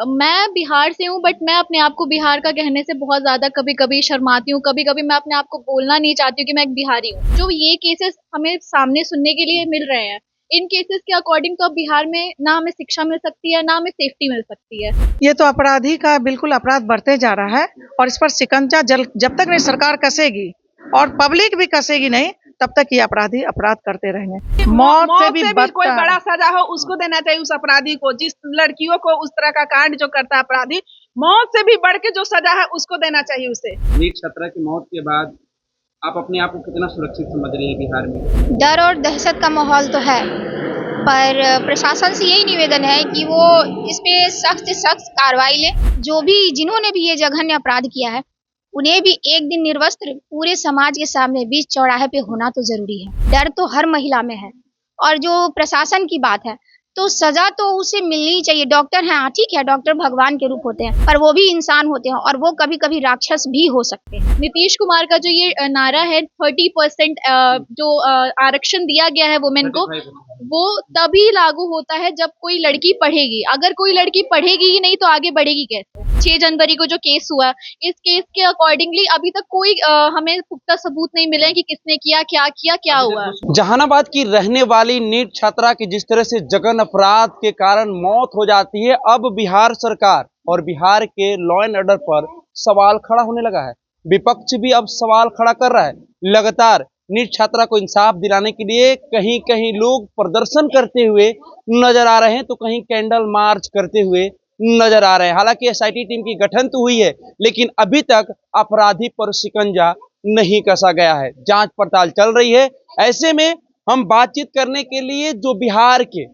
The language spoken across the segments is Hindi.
मैं बिहार से हूँ, बट मैं अपने आप को बिहार का कहने से बहुत ज्यादा कभी कभी शर्माती हूँ। कभी कभी मैं अपने आप को बोलना नहीं चाहती हूँ कि मैं एक बिहारी हूँ। जो ये केसेस हमें सामने सुनने के लिए मिल रहे हैं, इन केसेस के अकॉर्डिंग तो अब बिहार में ना हमें शिक्षा मिल सकती है, ना हमें सेफ्टी मिल सकती है। ये तो अपराधी का बिल्कुल अपराध बढ़ते जा रहा है और इस पर शिकंजा जब तक नहीं सरकार कसेगी और पब्लिक भी कसेगी नहीं, तब तक ये अपराधी अपराध करते रहेंगे। मौत से भी कोई बड़ा सजा हो उसको देना चाहिए उस अपराधी को। जिस लड़कियों को उस तरह का कांड जो करता है अपराधी, मौत से भी बढ़ के जो सजा है उसको देना चाहिए उसे। नीट छात्रा की मौत के बाद आप अपने आप को कितना सुरक्षित समझ रही है बिहार में? डर और दहशत का माहौल तो है, पर प्रशासन से यही निवेदन है कि वो इस पे सख्त से सख्त कार्रवाई ले। जो भी जिन्होंने भी ये जघन्य अपराध किया है, उन्हें भी एक दिन निर्वस्त्र पूरे समाज के सामने बीच चौराहे पे होना तो जरूरी है। डर तो हर महिला में है। और जो प्रशासन की बात है, तो सजा तो उसे मिलनी चाहिए। डॉक्टर हैं, हाँ ठीक है, डॉक्टर भगवान के रूप होते हैं, पर वो भी इंसान होते हैं और वो कभी कभी राक्षस भी हो सकते हैं। नीतीश कुमार का जो ये नारा है 30% जो आरक्षण दिया गया है वुमेन को, वो तभी लागू होता है जब कोई लड़की पढ़ेगी। अगर कोई लड़की पढ़ेगी ही नहीं तो आगे बढ़ेगी कैसे? 6 जनवरी को जो केस हुआ, इस केस के अकॉर्डिंगली अभी तक कोई हमें पुख्ता सबूत नहीं मिले कि किसने किया, क्या हुआ। जहानाबाद की रहने वाली नीट छात्रा की जिस तरह से जघन्य अपराध के कारण मौत हो जाती है, अब बिहार सरकार और बिहार के लॉ एंड ऑर्डर पर सवाल खड़ा होने लगा है। विपक्ष भी अब सवाल खड़ा कर रहा है। लगातार नीट छात्रा को इंसाफ दिलाने के लिए कहीं कहीं लोग प्रदर्शन करते हुए नजर आ रहे हैं, तो कहीं कैंडल मार्च करते हुए नजर आ रहे हैं। हालांकि एसआईटी टीम की गठन तो हुई है, लेकिन अभी तक अपराधी पर शिकंजा नहीं कसा गया है। जांच पड़ताल चल रही है। ऐसे में हम बातचीत करने के लिए जो बिहार के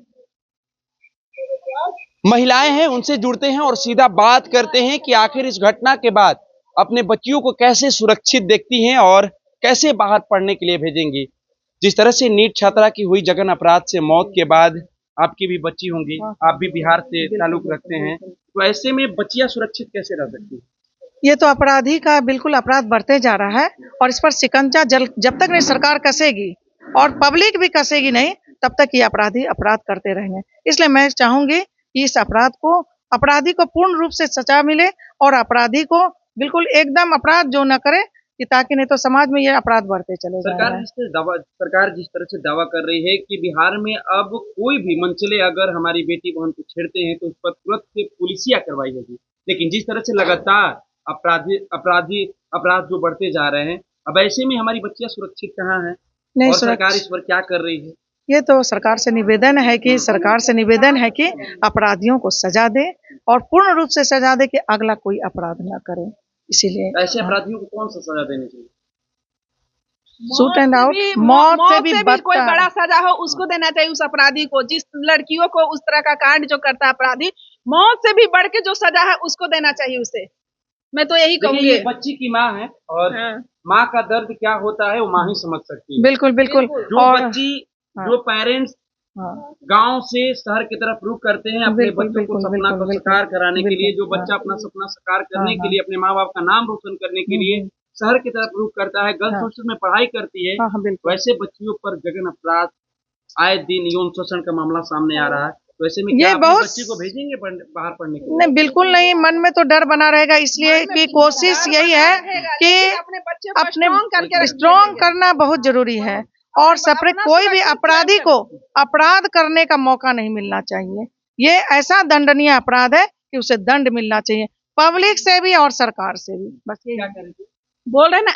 महिलाएं हैं उनसे जुड़ते हैं और सीधा बात करते हैं कि आखिर इस घटना के बाद अपने बच्चियों को कैसे सुरक्षित देखती हैं और कैसे बाहर पढ़ने के लिए भेजेंगी। जिस तरह से नीट छात्रा की हुई जघन्य अपराध से मौत के बाद आपकी भी बच्ची होंगी, आप भी बिहार से ताल्लुक रखते हैं, तो ऐसे में बच्चियां सुरक्षित कैसे रह सकती हैं? ये तो अपराधी का बिल्कुल अपराध बढ़ते जा रहा है और इस पर शिकंजा जब तक नहीं सरकार कसेगी और पब्लिक भी कसेगी नहीं, तब तक ये अपराधी अपराध करते रहेंगे। इसलिए मैं चाहूंगी कि इस अपराधी को पूर्ण रूप से सजा मिले और अपराधी को बिल्कुल एकदम अपराध जो न करे, कि ताकि नहीं तो समाज में ये अपराध बढ़ते चले जाएंगे। सरकार जिस तरह से दावा कर रही है कि बिहार में अब कोई भी मनचले अगर हमारी बेटी बहन को छेड़ते हैं तो उस पर तुरंत से पुलिसिया कार्रवाई होगी, लेकिन जिस तरह से लगातार अपराध जो बढ़ते जा रहे हैं, अब ऐसे में हमारी बच्चियां सुरक्षित कहाँ हैं? नहीं, और सरकार इस पर क्या कर रही है? ये तो सरकार से निवेदन है कि अपराधियों को सजा दे और पूर्ण रूप से सजा दे कि अगला कोई अपराध न करे। इसीलिए ऐसे अपराधियों को कौन सा सजा देनी चाहिए? Shoot and out. मौत से भी कोई बड़ा सजा हो उसको देना चाहिए उस अपराधी को। जिस लड़कियों को उस तरह का कांड जो करता है अपराधी, मौत से भी बढ़ के जो सजा है उसको देना चाहिए उसे। मैं तो यही कहूंगी। ये बच्ची की माँ है और माँ का दर्द क्या होता है वो माँ ही समझ सकती है। बिल्कुल। जो बच्ची जो पेरेंट्स गांव से शहर की तरफ रुख करते हैं अपने बच्चों को सपना को साकार कराने के लिए, जो बच्चा अपना सपना साकार करने के लिए, अपने माँ बाप का नाम रोशन करने के लिए शहर की तरफ रुख करता है, गर्ल्स हॉस्टल में पढ़ाई करती है, वैसे बच्चियों पर जघन्य अपराध आए दिन यौन शोषण का मामला सामने आ रहा है। तो ऐसे में क्या अपने बच्ची को भेजेंगे बाहर पढ़ने के लिए? नहीं, बिल्कुल नहीं। मन में तो डर बना रहेगा, इसलिए कि कोशिश यही है कि अपने स्ट्रॉन्ग करना बहुत जरूरी है और सेपरेट कोई भी अपराधी को अपराध करने का मौका नहीं मिलना चाहिए। ये ऐसा दंडनीय अपराध है कि उसे दंड मिलना चाहिए, पब्लिक से भी और सरकार से भी। बस ये बोल रहे ना,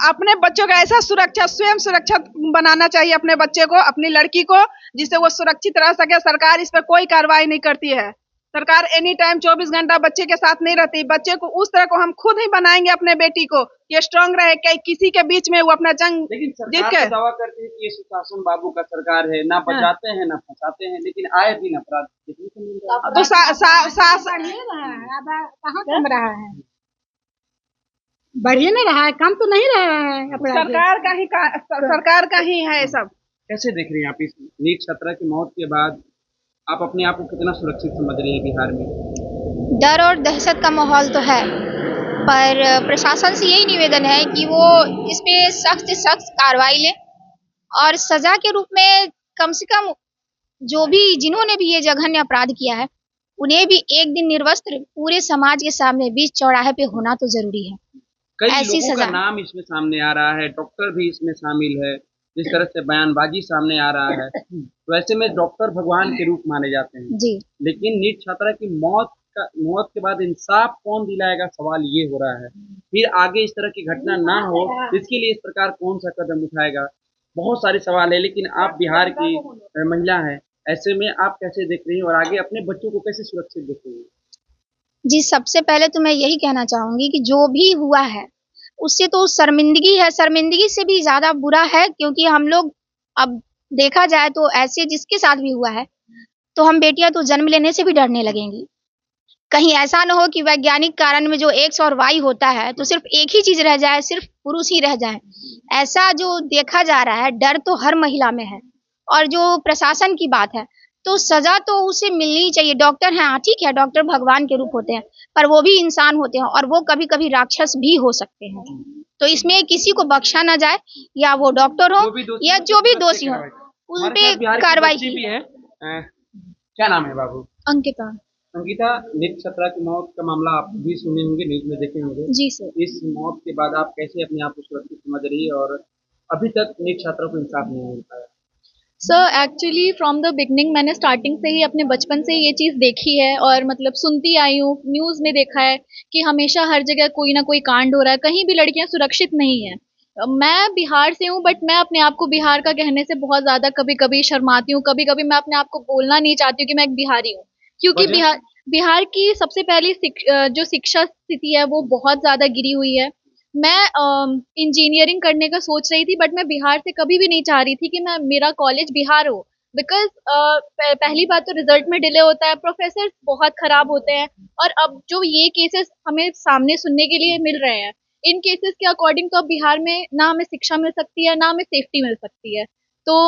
अपने बच्चों का ऐसा स्वयं सुरक्षित बनाना चाहिए अपने बच्चे को, अपनी लड़की को, जिससे वो सुरक्षित रह सके। सरकार इस पर कोई कार्रवाई नहीं करती है। सरकार एनी टाइम 24 घंटा बच्चे के साथ नहीं रहती। बच्चे को उस तरह को हम खुद ही बनाएंगे अपने बेटी को, ये स्ट्रांग रहे, किसी के बीच में वो अपना जंग जीत के। दावा करती है कि ये सुशासन बाबू का सरकार है, ना बचाते हैं ना फंसाते हैं, लेकिन आए दिन अपराध देखने को मिल रहा है। तो कहाँ कम रहा है? बढ़िए नहीं रहा है, कम तो नहीं रहा है। सरकार का ही है सब। कैसे देख रही हैं आप इस नीट छात्रा की मौत के बाद आप अपने आप को कितना सुरक्षित समझ रही है बिहार में? डर और दहशत का माहौल तो है, पर प्रशासन से यही निवेदन है कि वो इस पे सख्त से सख्त कार्रवाई ले और सजा के रूप में कम से कम जो भी जिन्होंने भी ये जघन्य अपराध किया है, उन्हें भी एक दिन निर्वस्त्र पूरे समाज के सामने बीच चौराहे पे होना तो जरूरी है। कई ऐसी लोगों का सजा। नाम इसमें सामने आ रहा है, डॉक्टर भी इसमें शामिल है, जिस तरह से बयानबाजी सामने आ रहा है। तो ऐसे में डॉक्टर भगवान के रूप माने जाते हैं, जी लेकिन नीट छात्रा की मौत के बाद इंसाफ कौन दिलाएगा, सवाल ये हो रहा है। फिर आगे इस तरह की घटना ना हो, इसके लिए सरकार कौन सा कदम उठाएगा, बहुत सारे सवाल है। लेकिन आप बिहार की महिला हैं, ऐसे में आप कैसे देख रही हैं और आगे अपने बच्चों को कैसे सुरक्षित देख रही हैं? जी, सबसे पहले तो मैं यही कहना चाहूंगी कि जो भी हुआ है उससे तो शर्मिंदगी है, शर्मिंदगी से भी ज्यादा बुरा है, क्योंकि हम लोग अब देखा जाए तो ऐसे जिसके साथ भी हुआ है तो हम बेटियां तो जन्म लेने से भी डरने लगेंगी। कहीं ऐसा ना हो कि वैज्ञानिक कारण में जो एक्स और वाई होता है तो सिर्फ एक ही चीज रह जाए, सिर्फ पुरुष ही रह जाए। ऐसा जो देखा जा रहा है, डर तो हर महिला में है। और जो प्रशासन की बात है, तो सजा तो उसे मिलनी ही चाहिए। डॉक्टर हैं, हाँ ठीक है, डॉक्टर भगवान के रूप होते हैं, पर वो भी इंसान होते हैं और वो कभी कभी राक्षस भी हो सकते हैं। तो इसमें किसी को बख्शा ना जाए, या वो डॉक्टर हो या जो भी दोषी हो, उन पे कार्रवाई की भी है। क्या नाम है बाबू? अंकिता। अंकिता, नीट छात्रा की मौत का मामला आप भी सुने होंगे, न्यूज में देखे होंगे। जी सर। इस मौत के बाद आप कैसे अपने आप को सुरक्षित समझ रही है और अभी तक नीट छात्रा को इंसाफ नहीं मिल पाया? Sir actually from the beginning मैंने स्टार्टिंग से ही अपने बचपन से ये चीज़ देखी है और मतलब सुनती आई हूँ, न्यूज़ में देखा है कि हमेशा हर जगह कोई ना कोई कांड हो रहा है, कहीं भी लड़कियां सुरक्षित नहीं है। मैं बिहार से हूँ, बट मैं अपने आप को बिहार का कहने से बहुत ज़्यादा कभी कभी शर्माती हूँ, कभी कभी मैं अपने आप को बोलना नहीं चाहती हूँ कि मैं एक बिहारी हूँ, क्योंकि वजह? बिहार बिहार की सबसे पहली जो शिक्षा स्थिति है वो बहुत ज़्यादा गिरी हुई है। मैं इंजीनियरिंग करने का सोच रही थी, बट मैं बिहार से कभी भी नहीं चाह रही थी कि मैं मेरा कॉलेज बिहार हो, बिकॉज पहली बात तो रिजल्ट में डिले होता है, प्रोफेसर बहुत खराब होते हैं, और अब जो ये केसेस हमें सामने सुनने के लिए मिल रहे हैं, इन केसेस के अकॉर्डिंग तो अब बिहार में ना हमें शिक्षा मिल सकती है ना हमें सेफ्टी मिल सकती है। तो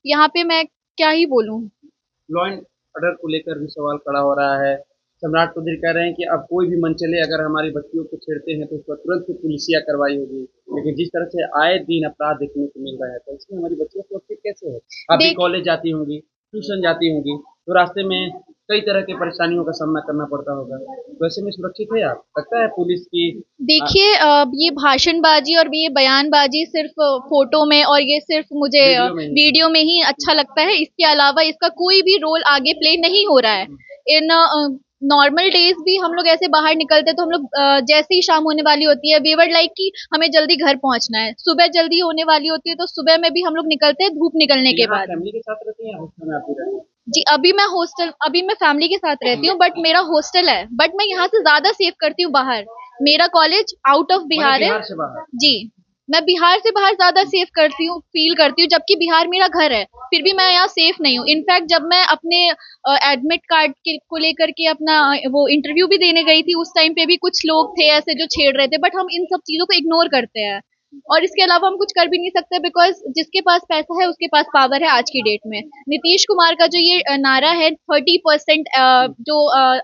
यहाँ पे मैं क्या ही बोलूँ। लॉ एंड ऑर्डर को लेकर भी सवाल खड़ा हो रहा है। सम्राट चौधरी कह रहे हैं कि अब कोई भी मन चले अगर हमारी बच्चियों को छेड़ते हैं तो उस पर तुरंत से पुलिसिया कार्रवाई होगी। लेकिन जिस तरह से आए दिन अपराध देखने को मिल रहा है, तो इसमें हमारी बच्चियां सुरक्षित कैसे है? आप भी देख कॉलेज जाती होंगी, ट्यूशन जाती होंगी, तो रास्ते में कई तरह की परेशानियों का सामना करना पड़ता होगा। तो ऐसे में सुरक्षित है आप? लगता है पुलिस की देखिए ये भाषणबाजी और ये बयानबाजी सिर्फ फोटो में और ये सिर्फ मुझे वीडियो में ही अच्छा लगता है, इसके अलावा इसका कोई भी रोल आगे प्ले नहीं हो रहा है। इन नॉर्मल डेज भी हम लोग ऐसे बाहर निकलते तो हम लोग जैसे ही शाम होने वाली होती है, वी वर लाइक कि हमें जल्दी घर पहुंचना है, सुबह जल्दी होने वाली होती है तो सुबह में भी हम लोग निकलते हैं धूप निकलने के बाद। फैमिली के साथ रहती हैं या हॉस्टल में आप भी रहती हैं? जी अभी मैं फैमिली के साथ रहती हूँ, बट मेरा हॉस्टल है, बट मैं यहाँ से ज्यादा सेव करती हूँ बाहर। मेरा कॉलेज आउट ऑफ बिहार है। बिहार से बाहर? जी मैं बिहार से बाहर ज्यादा सेफ करती हूँ, फील करती हूँ, जबकि बिहार मेरा घर है, फिर भी मैं यहाँ सेफ नहीं हूँ। इनफैक्ट जब मैं अपने एडमिट कार्ड को लेकर के अपना वो इंटरव्यू भी देने गई थी, उस टाइम पे भी कुछ लोग थे ऐसे जो छेड़ रहे थे, बट हम इन सब चीजों को इग्नोर करते हैं और इसके अलावा हम कुछ कर भी नहीं सकते, बिकॉज जिसके पास पैसा है उसके पास पावर है आज की डेट में। नीतीश कुमार का जो ये नारा है 30% जो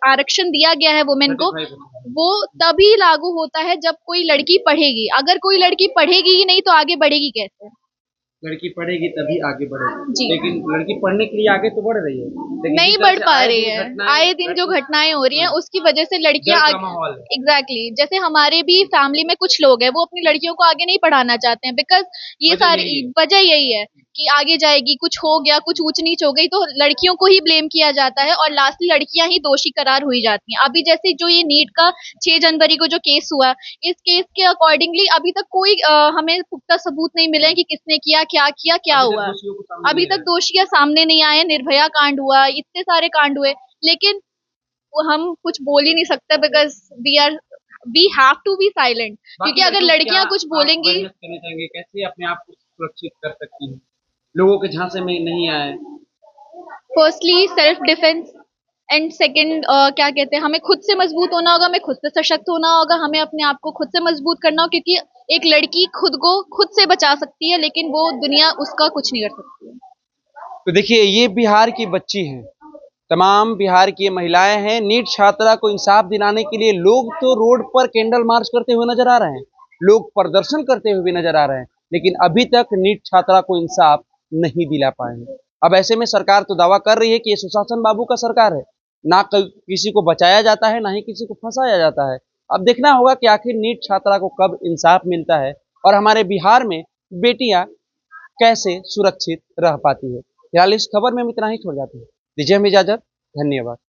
आरक्षण दिया गया है वुमेन को, 35%। वो तभी लागू होता है जब कोई लड़की पढ़ेगी। अगर कोई लड़की पढ़ेगी ही नहीं तो आगे बढ़ेगी कैसे? लड़की पढ़ेगी तभी आगे बढ़ेगी। जी। लेकिन लड़की पढ़ने के लिए आगे तो बढ़ रही है, लेकिन नहीं जिस तरह बढ़ से पा आए रही दिन है, घटनाएं आए दिन जो घटनाएं हो रही हैं उसकी वजह से लड़कियां डर का माहौल है। एग्जैक्टली जैसे हमारे भी फैमिली में कुछ लोग हैं वो अपनी लड़कियों को आगे नहीं पढ़ाना चाहते हैं, बिकॉज ये वजह सारी यही है। वजह यही है कि आगे जाएगी, कुछ हो गया, कुछ ऊंच नीच हो गई तो लड़कियों को ही ब्लेम किया जाता है और लास्टली लड़कियां ही दोषी करार हुई जाती हैं। अभी जैसे जो ये नीट का 6 जनवरी को जो केस हुआ, इस केस के अकॉर्डिंगली अभी तक कोई हमें पुख्ता सबूत नहीं मिले कि किसने किया, क्या किया, क्या अभी तक हुआ। दोषियों को सामने अभी नहीं तक आया। दोषियां सामने नहीं आए। निर्भया कांड हुआ, इतने सारे कांड हुए, लेकिन वो हम कुछ बोल ही नहीं सकते, because we have to be silent, क्योंकि बाकी अगर तो लड़कियां क्या कुछ आप बोलेंगी। awareness करना चाहेंगे, कैसे अपने आप को सुरक्षित कर सकती हैं, लोगों के झांसे में नहीं आए? Firstly self defence, and second क्या कहते हैं, हमें खुद से मजबूत होना होगा, हमें खुद से सशक्त होना होगा, हमें अपने आप को खुद से मजबूत करना होगा, क्योंकि एक लड़की खुद को खुद से बचा सकती है, लेकिन वो दुनिया उसका कुछ नहीं कर सकती है। तो देखिए, ये बिहार की बच्ची हैं, तमाम बिहार की ये महिलाएं हैं। नीट छात्रा को इंसाफ दिलाने के लिए लोग तो रोड पर कैंडल मार्च करते हुए नजर आ रहे हैं, लोग प्रदर्शन करते हुए भी नजर आ रहे हैं, लेकिन अभी तक नीट छात्रा को इंसाफ नहीं दिला पाए हैं। अब ऐसे में सरकार तो दावा कर रही है कि ये सुशासन बाबू का सरकार है, ना किसी को बचाया जाता है, ना ही किसी को फंसाया जाता है। अब देखना होगा कि आखिर नीट छात्रा को कब इंसाफ मिलता है और हमारे बिहार में बेटियां कैसे सुरक्षित रह पाती है। फिलहाल इस खबर में हम इतना ही छोड़ जाते हैं। दीजिए हमें इजाजत। धन्यवाद।